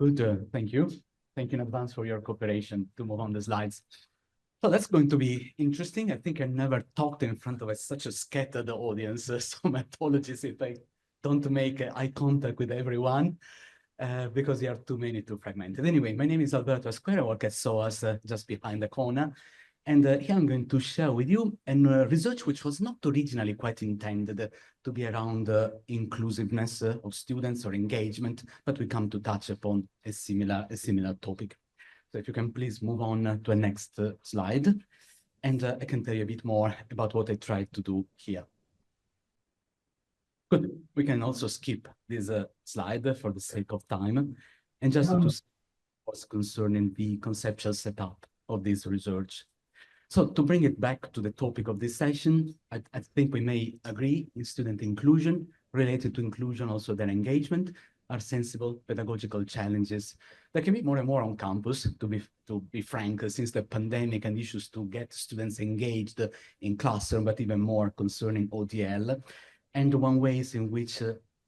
Good, thank you. Thank you in advance for your cooperation to move on the slides. So that's going to be interesting. I think I never talked in front of such a scattered audience, so my apologies if I don't make eye contact with everyone, because there are too many to fragment. Anyway, my name is Alberto Asquer. I work at SOAS, just behind the corner. And here I'm going to share with you research which was not originally quite intended to be around inclusiveness of students or engagement, but we come to touch upon a similar topic. So if you can please move on to the next slide, and I can tell you a bit more about what I tried to do here. Good. We can also skip this slide for the sake of time, and just to see what's concerning the conceptual setup of this research. So to bring it back to the topic of this session, I think we may agree in student inclusion, related to inclusion, also their engagement, are sensible pedagogical challenges that can be more and more on campus, to be frank, since the pandemic and issues to get students engaged in classroom, but even more concerning ODL. And one ways in which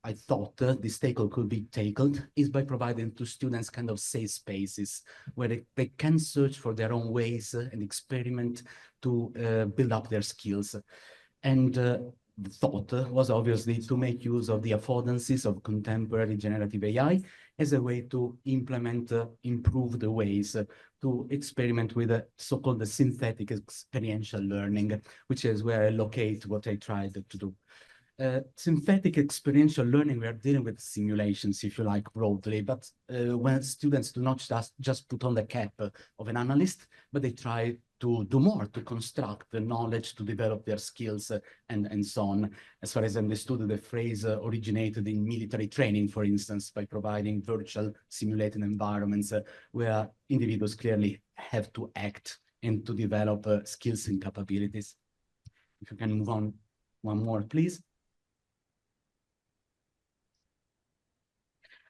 I thought this tackle could be tackled is by providing to students kind of safe spaces where they can search for their own ways and experiment to build up their skills. And the thought was obviously to make use of the affordances of contemporary generative AI as a way to implement improved ways to experiment with so-called synthetic experiential learning, which is where I locate what I tried to do. Synthetic experiential learning, we are dealing with simulations, if you like, broadly, but when students do not just put on the cap of an analyst, but they try to do more, to construct the knowledge, to develop their skills, and so on. As far as I understood, the phrase originated in military training, for instance, by providing virtual simulated environments where individuals clearly have to act and to develop skills and capabilities. If you can move on one more, please.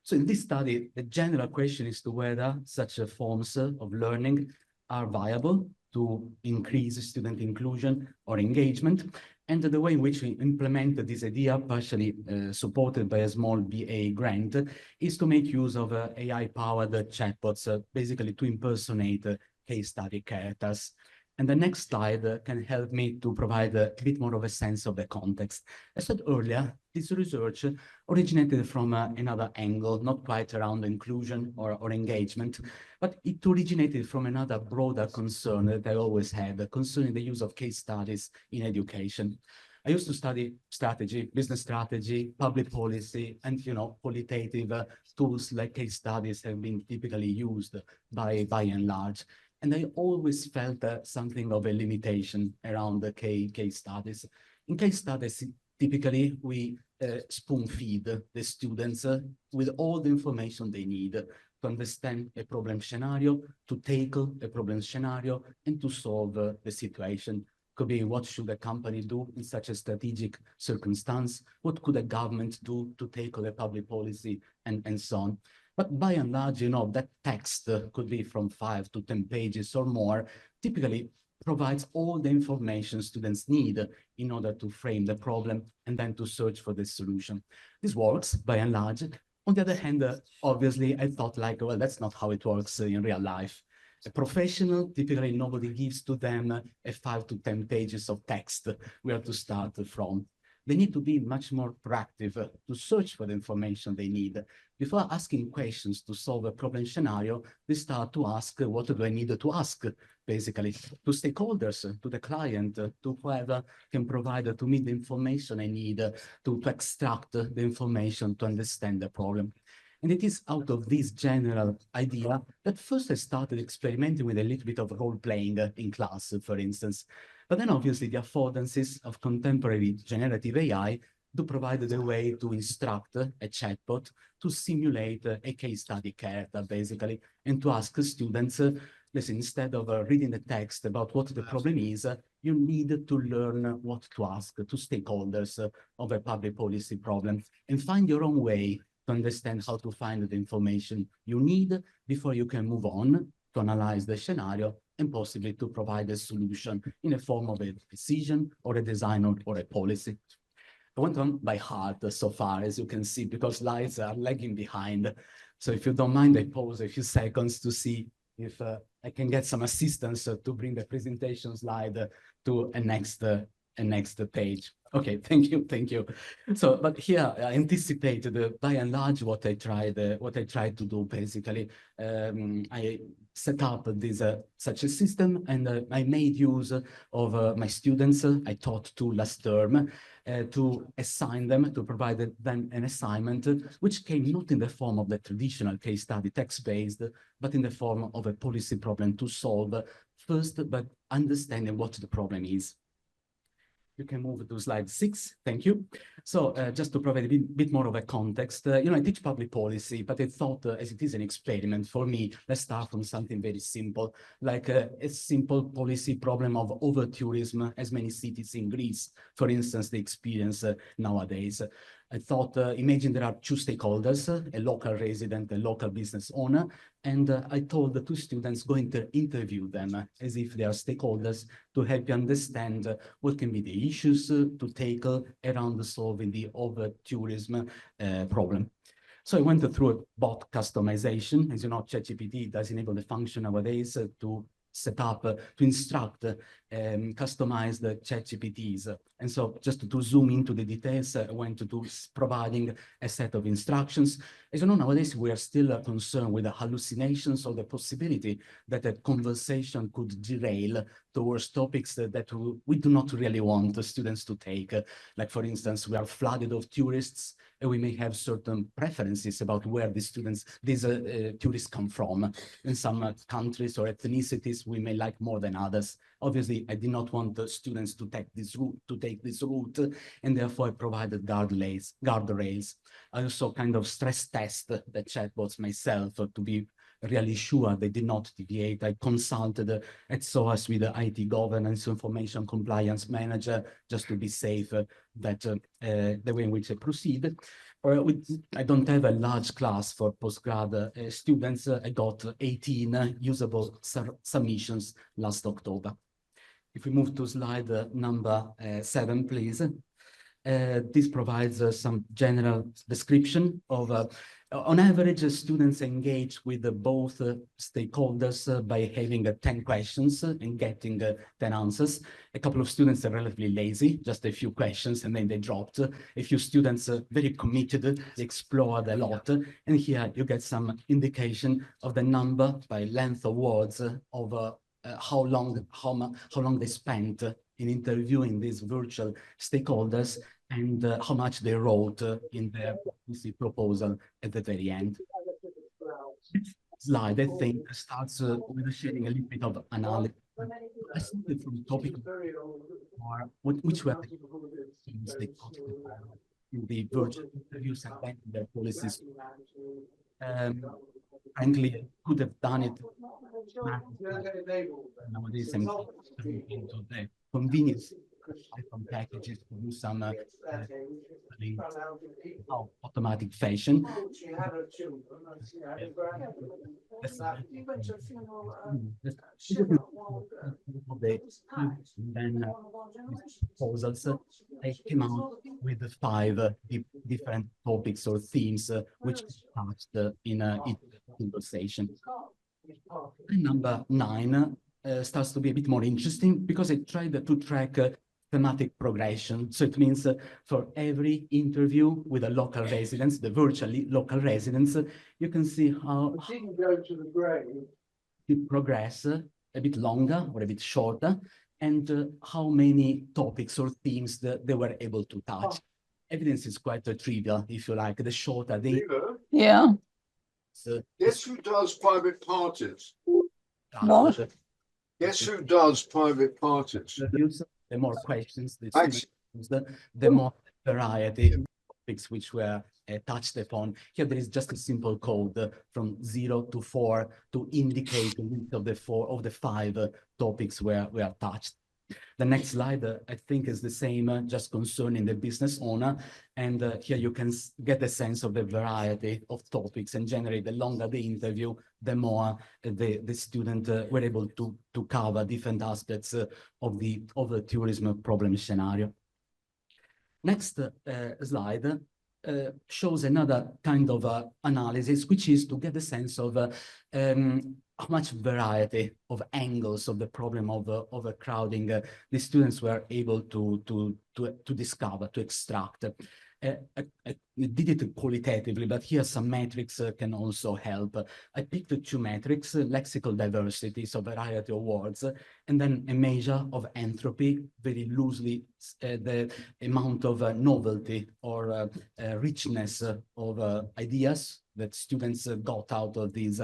So in this study, the general question is to whether such forms of learning are viable to increase student inclusion or engagement, and the way in which we implemented this idea, partially supported by a small BA grant, is to make use of AI-powered chatbots, basically to impersonate case study characters. And the next slide can help me to provide a bit more of a sense of the context. As I said earlier, this research originated from another angle, not quite around inclusion or engagement, but it originated from another broader concern that I always had concerning the use of case studies in education. I used to study strategy, business strategy, public policy, and qualitative tools like case studies have been typically used by and large. And I always felt something of a limitation around the case studies. In case studies, typically we spoon feed the students with all the information they need to understand a problem scenario, to tackle a problem scenario, and to solve the situation. Could be, what should a company do in such a strategic circumstance? What could a government do to tackle a public policy, and so on. But by and large, that text could be from 5 to 10 pages or more, typically provides all the information students need in order to frame the problem and then to search for the solution. This works by and large. On the other hand, obviously, I thought like, well, that's not how it works in real life. A professional, typically nobody gives to them a 5 to 10 pages of text where to start from. They need to be much more proactive to search for the information they need. Before asking questions to solve a problem scenario, they start to ask, what do I need to ask, basically, to stakeholders, to the client, to whoever can provide to me the information I need to extract the information to understand the problem. And it is out of this general idea that first I started experimenting with a little bit of role-playing in class, for instance. But then obviously the affordances of contemporary generative AI do provide the way to instruct a chatbot to simulate a case study character, basically, and to ask students, listen, instead of reading the text about what the problem is, you need to learn what to ask to stakeholders of a public policy problem and find your own way to understand how to find the information you need before you can move on to analyze the scenario and possibly to provide a solution in a form of a decision or a design or a policy. I went on by heart so far, as you can see, because slides are lagging behind. So if you don't mind, I pause a few seconds to see if I can get some assistance to bring the presentation slide to a next page. Okay, thank you. So, but here I anticipated by and large what I tried to do basically. I set up this such a system, and I made use of my students I taught to last term to assign them, to provide them an assignment, which came not in the form of the traditional case study text-based, but in the form of a policy problem to solve first, but understanding what the problem is. You can move to slide 6. Thank you. So just to provide a bit more of a context, you know, I teach public policy, but I thought as it is an experiment for me, let's start from something very simple, like a simple policy problem of over-tourism, as many cities in Greece, for instance, they experience nowadays. I thought, imagine there are two stakeholders, a local resident, a local business owner, and I told the two students going to interview them as if they are stakeholders to help you understand what can be the issues to tackle around solving the over-tourism problem. So I went through a bot customization. As you know, ChatGPT does enable the function nowadays to set up, to instruct customized ChatGPTs. And so just to zoom into the details, I went to providing a set of instructions. As you know, nowadays we are still concerned with the hallucinations or the possibility that a conversation could derail towards topics that we do not really want the students to take. Like for instance, we are flooded of tourists, and we may have certain preferences about where these tourists come from. In some countries or ethnicities, we may like more than others. Obviously, I did not want the students to take this route, and therefore I provided guardrails. I also kind of stress test the chatbots myself to be really sure they did not deviate. I consulted at SOAS with the IT governance information compliance manager just to be safe that the way in which I proceed. I don't have a large class for postgrad students. I got 18 usable submissions last October. If we move to slide number 7, please. This provides some general description of, on average, students engage with both stakeholders by having 10 questions and getting 10 answers. A couple of students are relatively lazy, just a few questions, and then they dropped. A few students are very committed, they explored a lot. And here you get some indication of the number by length of words of how long they spent in interviewing these virtual stakeholders and how much they wrote in their policy proposal at the very end. Slide, I think, starts with sharing a little bit of analysis. I started from the topic or which were the things they got in the virtual interviews and then their policies. Frankly, I could have done it nowadays. I'm into the convenience from packages to do some automatic fashion. Then proposals, I came out with 5 different topics or themes which touched in each conversation. Number 9 starts to be a bit more interesting because I tried to track thematic progression. So it means for every interview with a local residents, the virtually local residents, you can see how it progress a bit longer or a bit shorter, and how many topics or themes that they were able to touch. Evidence is quite trivial, if you like. The shorter they... Yeah. So, guess who does private parties? What? Guess who does private parties? The more questions, the more variety of topics which were touched upon. Here there is just a simple code from 0 to 4 to indicate which of the 5 topics were touched. The next slide, I think, is the same, just concerning the business owner. And here you can get a sense of the variety of topics, and generally, the longer the interview, the more the student were able to cover different aspects of the tourism problem scenario. Next slide shows another kind of analysis, which is to get a sense of how much variety of angles of the problem of overcrowding the students were able to discover, to extract. I did it qualitatively, but here some metrics can also help. I picked two metrics, lexical diversity, so variety of words, and then a measure of entropy, very loosely the amount of novelty or richness of ideas that students got out of these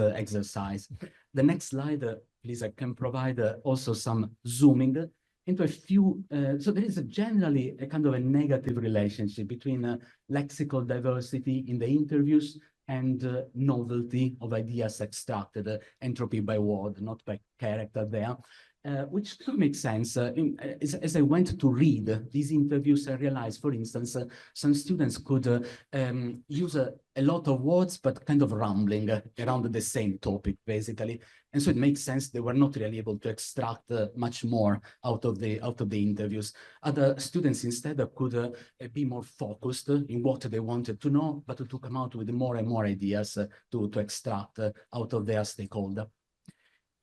exercise. The next slide, please, I can provide also some zooming into a few, so there is generally a kind of a negative relationship between lexical diversity in the interviews and novelty of ideas extracted, entropy by word, not by character there, which could make sense. As I went to read these interviews, I realized, for instance, some students could use a lot of words, but kind of rambling around the same topic, basically. And so it makes sense they were not really able to extract much more out of the interviews. Other students instead could be more focused in what they wanted to know, but to come out with more and more ideas to extract out of their stakeholder.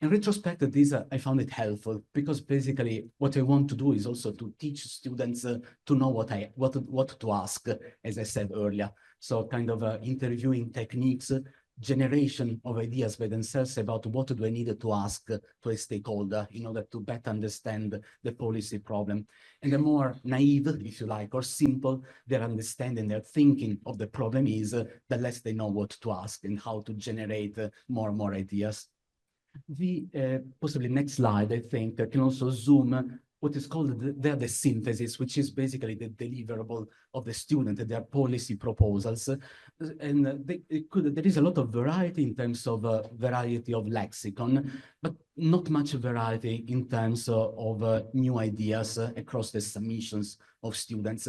In retrospect, I found it helpful because basically what I want to do is also to teach students to know what to ask, as I said earlier. So kind of interviewing techniques, generation of ideas by themselves about what do I need to ask to a stakeholder in order to better understand the policy problem. And the more naive, if you like, or simple their understanding, their thinking of the problem is, the less they know what to ask and how to generate more and more ideas. The possibly next slide, I think, can also zoom what is called the synthesis, which is basically the deliverable of the student, their policy proposals. And there is a lot of variety in terms of variety of lexicon, but not much variety in terms of new ideas across the submissions of students.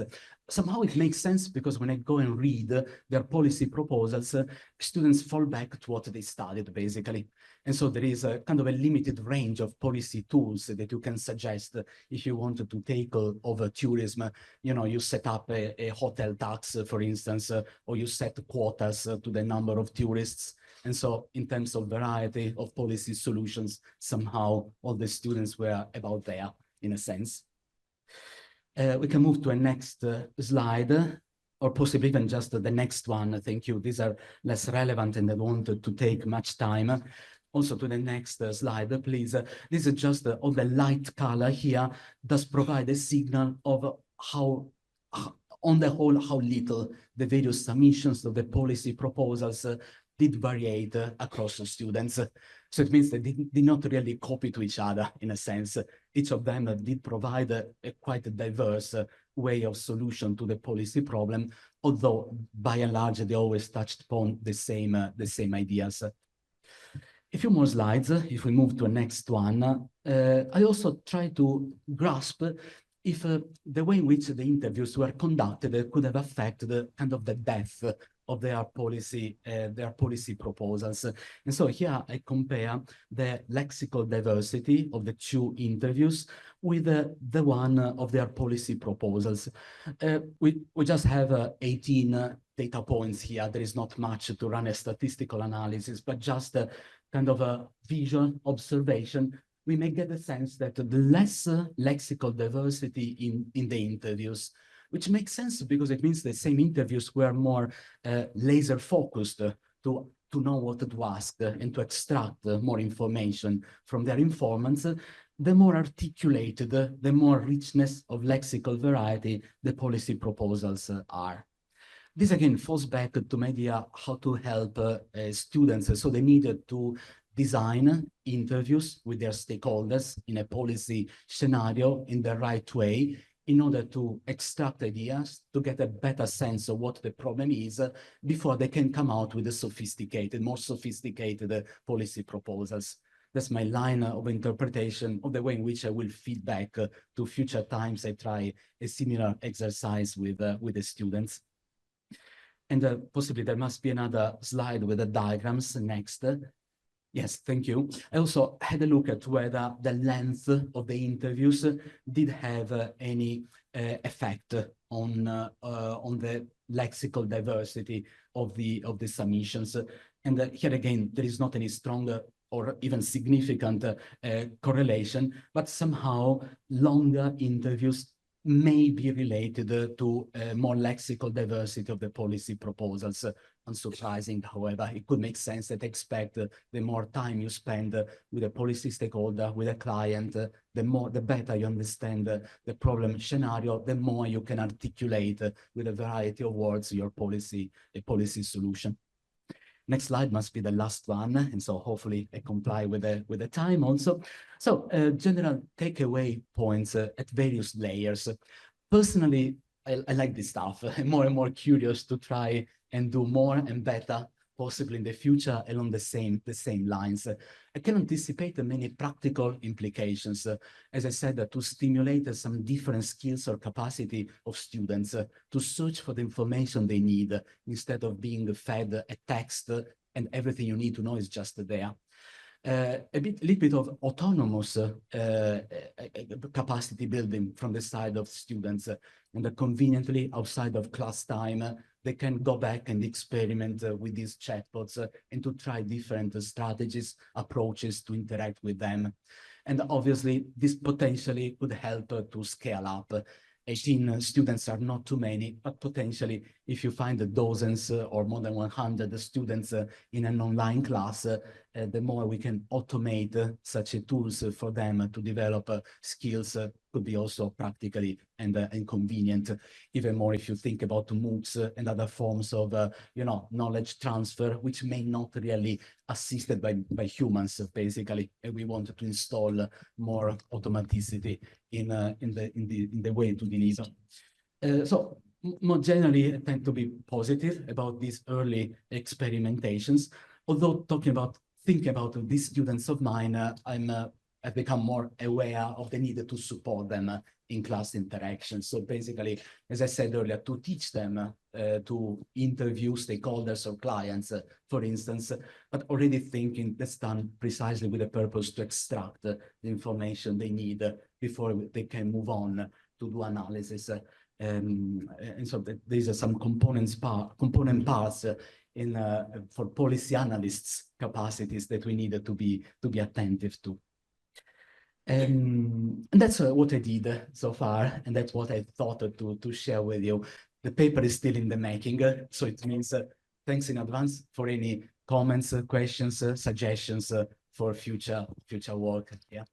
Somehow it makes sense because when I go and read their policy proposals, students fall back to what they studied, basically. And so there is a kind of a limited range of policy tools that you can suggest if you wanted to take over tourism. You know, you set up a hotel tax, for instance, or you set quotas to the number of tourists. And so in terms of variety of policy solutions, somehow all the students were about there, in a sense. We can move to a next slide, or possibly even just the next one. Thank you. These are less relevant and I don't want to take much time. Also to the next slide, please. This is just all the light color here does provide a signal of how, on the whole, how little the various submissions of the policy proposals did variate across the students. So it means they did not really copy to each other, in a sense. Each of them did provide a quite diverse way of solution to the policy problem, although by and large they always touched upon the same ideas. A few more slides, if we move to the next one. I also try to grasp if the way in which the interviews were conducted could have affected kind of the depth of their policy proposals. And so here I compare the lexical diversity of the two interviews with the one of their policy proposals. We just have 18 data points here. There is not much to run a statistical analysis, but just kind of a visual observation, we may get the sense that the less lexical diversity in the interviews, which makes sense because it means the same interviews were more laser focused to know what to ask and to extract more information from their informants, the more articulated, the more richness of lexical variety the policy proposals are. This again falls back to maybe how to help students. So they needed to design interviews with their stakeholders in a policy scenario in the right way in order to extract ideas, to get a better sense of what the problem is before they can come out with a more sophisticated policy proposals. That's my line of interpretation of the way in which I will feed back to future times I try a similar exercise with the students. And possibly there must be another slide with the diagrams next. Yes, thank you. I also had a look at whether the length of the interviews did have any effect on the lexical diversity of the submissions. And here again, there is not any stronger or even significant correlation, but somehow longer interviews may be related to more lexical diversity of the policy proposals. Unsurprising, however, it could make sense that expect the more time you spend with a policy stakeholder, with a client, the better you understand the problem scenario, the more you can articulate with a variety of words a policy solution. Next slide must be the last one, and so hopefully I comply with the time also. So general takeaway points at various layers. Personally, I like this stuff. I'm more and more curious to try and do more and better, possibly in the future, along the same lines. I can anticipate many practical implications, as I said, to stimulate some different skills or capacity of students to search for the information they need instead of being fed a text and everything you need to know is just there. A little bit of autonomous capacity building from the side of students, and conveniently outside of class time, they can go back and experiment with these chatbots and to try different strategies, approaches to interact with them. And obviously, this potentially could help to scale up. 18 students are not too many, but potentially if you find dozens or more than 100 students in an online class, the more we can automate such tools for them to develop skills could be also practically and convenient. Even more if you think about MOOCs and other forms of knowledge transfer, which may not really assisted by humans, basically. And we want to install more automaticity in the way to deliver. So more generally, I tend to be positive about these early experimentations. Although thinking about these students of mine, I've become more aware of the need to support them in class interactions. So basically, as I said earlier, to teach them to interview stakeholders or clients, for instance, but already thinking that's done precisely with the purpose to extract the information they need before they can move on to do analysis. And so these are some component parts for policy analysts' capacities that we need to be attentive to. And that's what I did so far, and that's what I thought to share with you. The paper is still in the making, so it means thanks in advance for any comments, questions, suggestions for future work. Yeah.